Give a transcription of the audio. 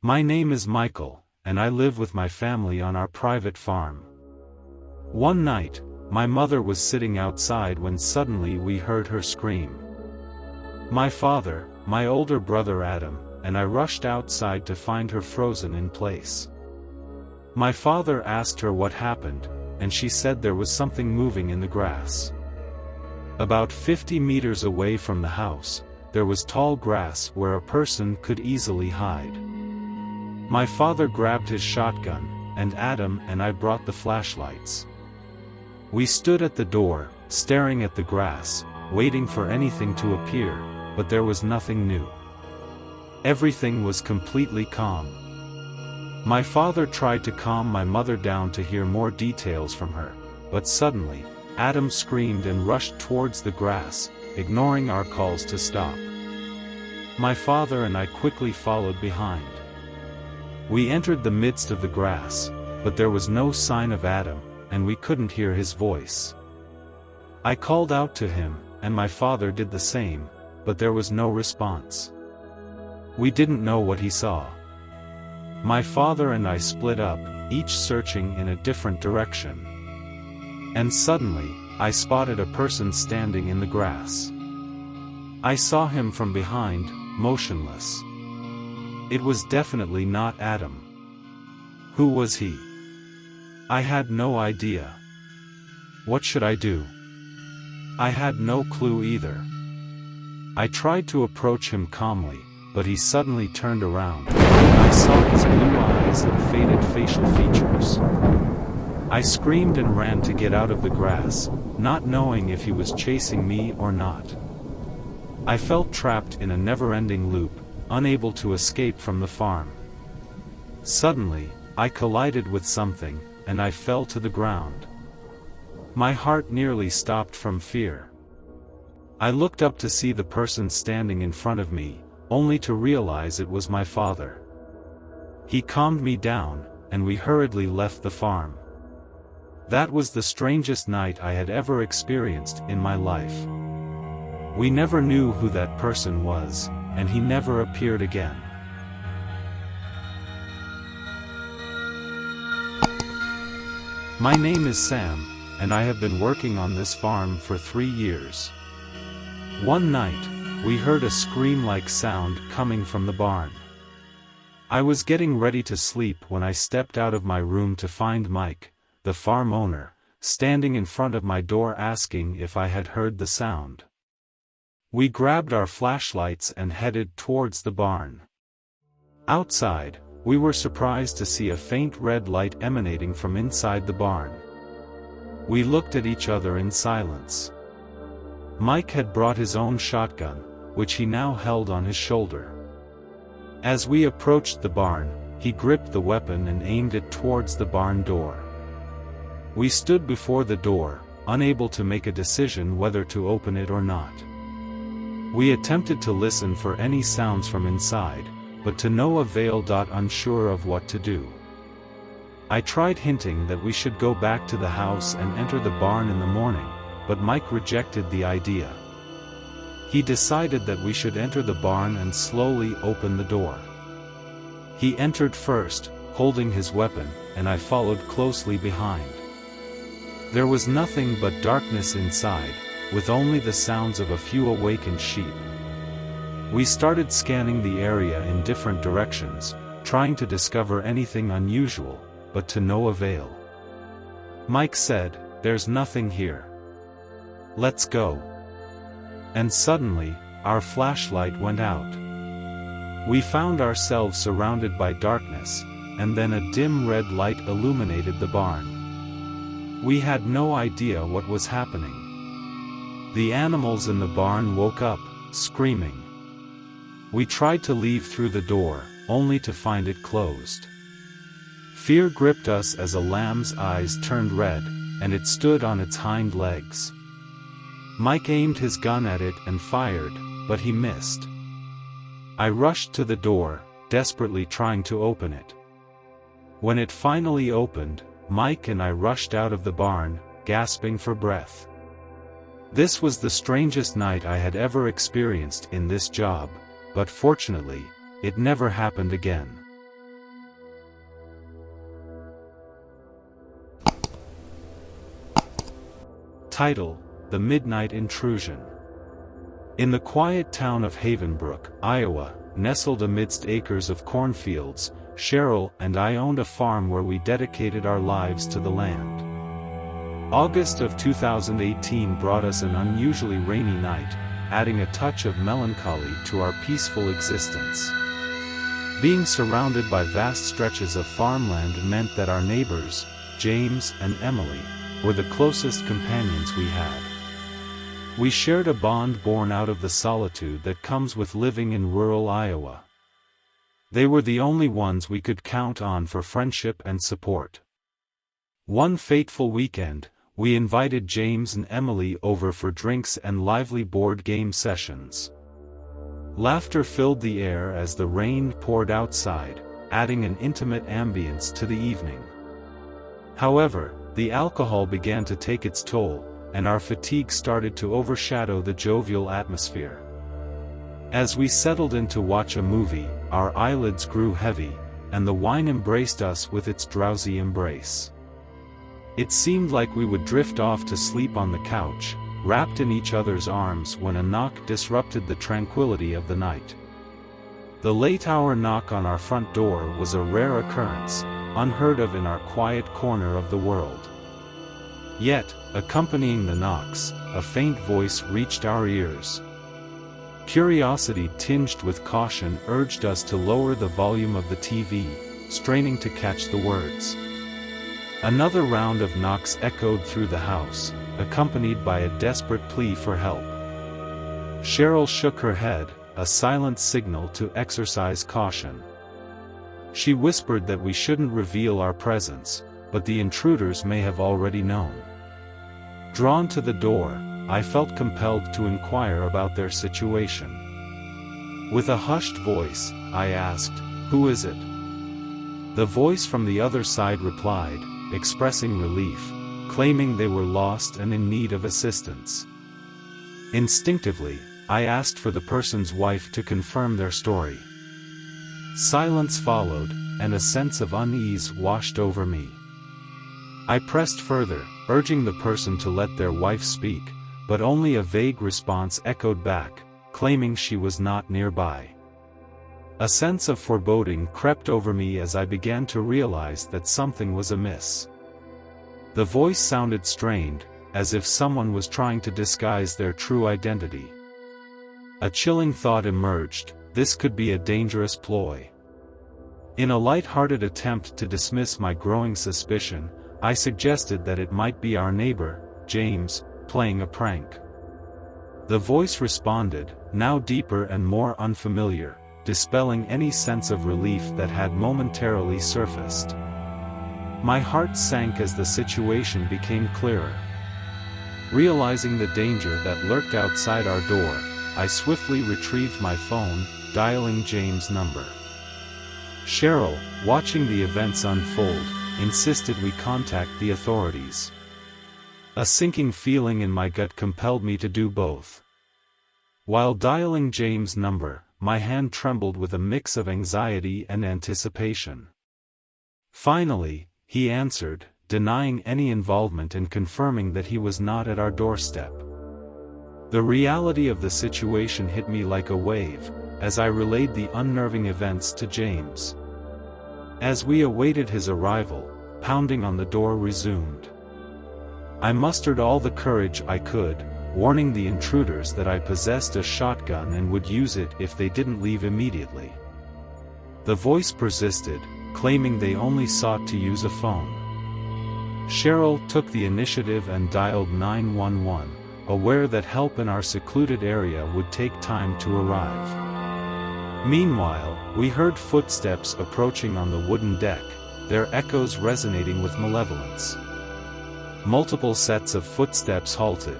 My name is Michael, and I live with my family on our private farm. One night, my mother was sitting outside when suddenly we heard her scream. My father, my older brother Adam, and I rushed outside to find her frozen in place. My father asked her what happened, and she said there was something moving in the grass. About 50 meters away from the house, there was tall grass where a person could easily hide. My father grabbed his shotgun, and Adam and I brought the flashlights. We stood at the door, staring at the grass, waiting for anything to appear, but there was nothing new. Everything was completely calm. My father tried to calm my mother down to hear more details from her, but suddenly, Adam screamed and rushed towards the grass, ignoring our calls to stop. My father and I quickly followed behind. We entered the midst of the grass, but there was no sign of Adam, and we couldn't hear his voice. I called out to him, and my father did the same, but there was no response. We didn't know what he saw. My father and I split up, each searching in a different direction. And suddenly, I spotted a person standing in the grass. I saw him from behind, motionless. It was definitely not Adam. Who was he? I had no idea. What should I do? I had no clue either. I tried to approach him calmly, but he suddenly turned around, and I saw his blue eyes and faded facial features. I screamed and ran to get out of the grass, not knowing if he was chasing me or not. I felt trapped in a never-ending loop, unable to escape from the farm. Suddenly, I collided with something, and I fell to the ground. My heart nearly stopped from fear. I looked up to see the person standing in front of me, only to realize it was my father. He calmed me down, and we hurriedly left the farm. That was the strangest night I had ever experienced in my life. We never knew who that person was, and he never appeared again. My name is Sam, and I have been working on this farm for 3 years. One night, we heard a scream-like sound coming from the barn. I was getting ready to sleep when I stepped out of my room to find Mike, the farm owner, standing in front of my door asking if I had heard the sound. We grabbed our flashlights and headed towards the barn. Outside, we were surprised to see a faint red light emanating from inside the barn. We looked at each other in silence. Mike had brought his own shotgun, which he now held on his shoulder. As we approached the barn, he gripped the weapon and aimed it towards the barn door. We stood before the door, unable to make a decision whether to open it or not. We attempted to listen for any sounds from inside, but to no avail. Unsure of what to do. I tried hinting that we should go back to the house and enter the barn in the morning, but Mike rejected the idea. He decided that we should enter the barn and slowly open the door. He entered first, holding his weapon, and I followed closely behind. There was nothing but darkness inside, with only the sounds of a few awakened sheep. We started scanning the area in different directions, trying to discover anything unusual, but to no avail. Mike said, "There's nothing here. Let's go." And suddenly, our flashlight went out. We found ourselves surrounded by darkness, and then a dim red light illuminated the barn. We had no idea what was happening. The animals in the barn woke up, screaming. We tried to leave through the door, only to find it closed. Fear gripped us as a lamb's eyes turned red, and it stood on its hind legs. Mike aimed his gun at it and fired, but he missed. I rushed to the door, desperately trying to open it. When it finally opened, Mike and I rushed out of the barn, gasping for breath. This was the strangest night I had ever experienced in this job, but fortunately, it never happened again. Title: The Midnight Intrusion. In the quiet town of Havenbrook, Iowa, nestled amidst acres of cornfields, Cheryl and I owned a farm where we dedicated our lives to the land. August of 2018 brought us an unusually rainy night, adding a touch of melancholy to our peaceful existence. Being surrounded by vast stretches of farmland meant that our neighbors, James and Emily, were the closest companions we had. We shared a bond born out of the solitude that comes with living in rural Iowa. They were the only ones we could count on for friendship and support. One fateful weekend, we invited James and Emily over for drinks and lively board game sessions. Laughter filled the air as the rain poured outside, adding an intimate ambience to the evening. However, the alcohol began to take its toll, and our fatigue started to overshadow the jovial atmosphere. As we settled in to watch a movie, our eyelids grew heavy, and the wine embraced us with its drowsy embrace. It seemed like we would drift off to sleep on the couch, wrapped in each other's arms, when a knock disrupted the tranquility of the night. The late-hour knock on our front door was a rare occurrence, unheard of in our quiet corner of the world. Yet, accompanying the knocks, a faint voice reached our ears. Curiosity tinged with caution urged us to lower the volume of the TV, straining to catch the words. Another round of knocks echoed through the house, accompanied by a desperate plea for help. Cheryl shook her head, a silent signal to exercise caution. She whispered that we shouldn't reveal our presence, but the intruders may have already known. Drawn to the door, I felt compelled to inquire about their situation. With a hushed voice, I asked, "Who is it?" The voice from the other side replied, expressing relief, claiming they were lost and in need of assistance. Instinctively, I asked for the person's wife to confirm their story. Silence followed, and a sense of unease washed over me. I pressed further, urging the person to let their wife speak, but only a vague response echoed back, claiming she was not nearby. A sense of foreboding crept over me as I began to realize that something was amiss. The voice sounded strained, as if someone was trying to disguise their true identity. A chilling thought emerged: this could be a dangerous ploy. In a light-hearted attempt to dismiss my growing suspicion, I suggested that it might be our neighbor, James, playing a prank. The voice responded, now deeper and more unfamiliar, dispelling any sense of relief that had momentarily surfaced. My heart sank as the situation became clearer. Realizing the danger that lurked outside our door, I swiftly retrieved my phone, dialing James' number. Cheryl, watching the events unfold, insisted we contact the authorities. A sinking feeling in my gut compelled me to do both. While dialing James' number, my hand trembled with a mix of anxiety and anticipation. Finally, he answered, denying any involvement and confirming that he was not at our doorstep. The reality of the situation hit me like a wave, as I relayed the unnerving events to James. As we awaited his arrival, pounding on the door resumed. I mustered all the courage I could, warning the intruders that I possessed a shotgun and would use it if they didn't leave immediately. The voice persisted, claiming they only sought to use a phone. Cheryl took the initiative and dialed 911, aware that help in our secluded area would take time to arrive. Meanwhile, we heard footsteps approaching on the wooden deck, their echoes resonating with malevolence. Multiple sets of footsteps halted,